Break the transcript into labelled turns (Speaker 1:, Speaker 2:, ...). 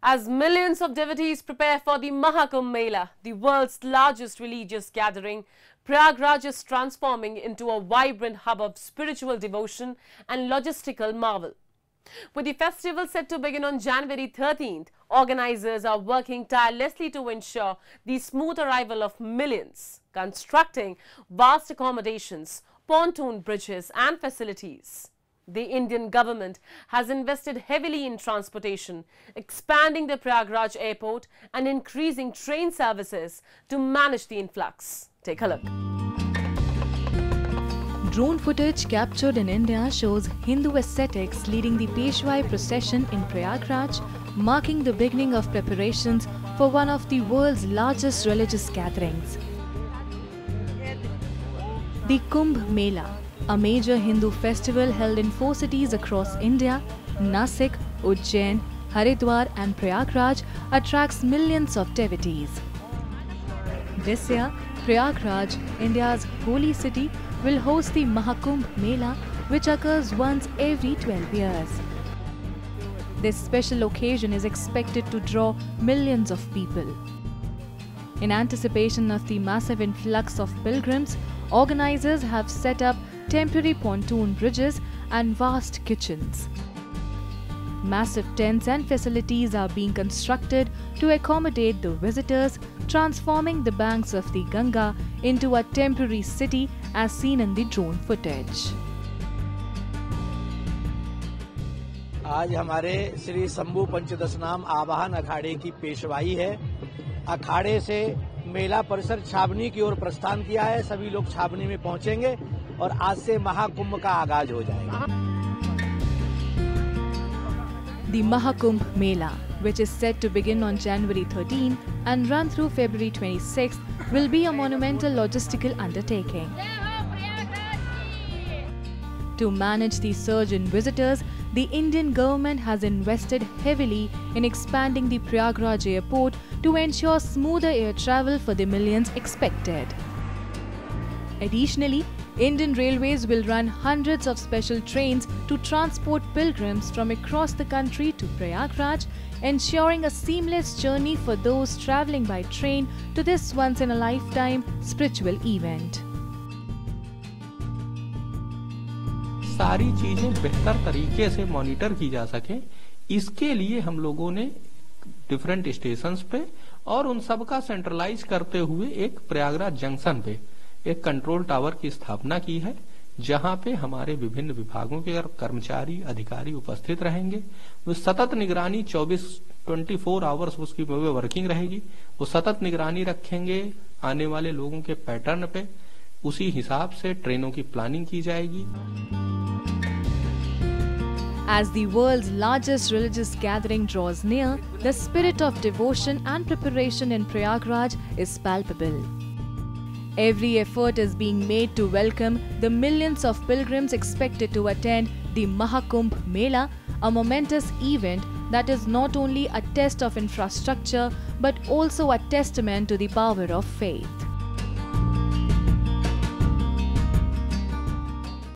Speaker 1: As millions of devotees prepare for the Mahakumbh Mela, the world's largest religious gathering, Prayagraj is transforming into a vibrant hub of spiritual devotion and logistical marvel. With the festival set to begin on January 13th, organizers are working tirelessly to ensure the smooth arrival of millions, constructing vast accommodations, pontoon bridges and facilities. The Indian government has invested heavily in transportation, expanding the Prayagraj airport and increasing train services to manage the influx. Take a look.
Speaker 2: Drone footage captured in India shows Hindu ascetics leading the Peshwai procession in Prayagraj, marking the beginning of preparations for one of the world's largest religious gatherings. The Kumbh Mela, a major Hindu festival held in 4 cities across India, Nasik, Ujjain, Haridwar and Prayagraj, attracts millions of devotees. This year, Prayagraj, India's holy city, will host the Mahakumbh Mela, which occurs once every 12 years. This special occasion is expected to draw millions of people. In anticipation of the massive influx of pilgrims, organizers have set up temporary pontoon bridges and vast kitchens. Massive tents and facilities are being constructed to accommodate the visitors, transforming the banks of the Ganga into a temporary city as seen in the drone footage.
Speaker 3: आज हमारे श्री शंभू पंचदश नाम आवाहन अखाड़े की पेशवाई है। अखाड़े से मेला परिसर छावनी की ओर प्रस्थान किया है। सभी लोग छावनी में पहुंचेंगे और आज से महाकुंभ का आगाज हो जाएगा।
Speaker 2: The Mahakumbh Mela, which is set to begin on January 13 and run through February 26, will be a monumental logistical undertaking. To manage the surge in visitors, the Indian government has invested heavily in expanding the Prayagraj airport to ensure smoother air travel for the millions expected. Additionally, Indian Railways will run hundreds of special trains to transport pilgrims from across the country to Prayagraj, ensuring a seamless journey for those travelling by train to this once-in-a-lifetime spiritual event.
Speaker 4: सारी चीजें बेहतर तरीके से monitor की जा सके, इसके लिए हम लोगों ने डिफरेंट स्टेशंस पे और उन सब का सेंट्रलाइज करते हुए एक प्रयागराज जंक्शन पे एक कंट्रोल टावर की स्थापना की है, जहां पे हमारे विभिन्न विभागों के कर्मचारी अधिकारी उपस्थित रहेंगे। वो सतत निगरानी 24 आवर्स उसकी वर्किंग रहेगी। वो सतत निगरानी रखेंगे आने वाले लोगों के पैटर्न पे, उसी हिसाब से ट्रेनों की प्लानिंग की जाएगी।
Speaker 2: As the world's largest religious gathering draws near, the spirit of devotion and preparation in Prayagraj is palpable. Every effort is being made to welcome the millions of pilgrims expected to attend the Mahakumbh Mela, a momentous event that is not only a test of infrastructure but also a testament to the power of faith.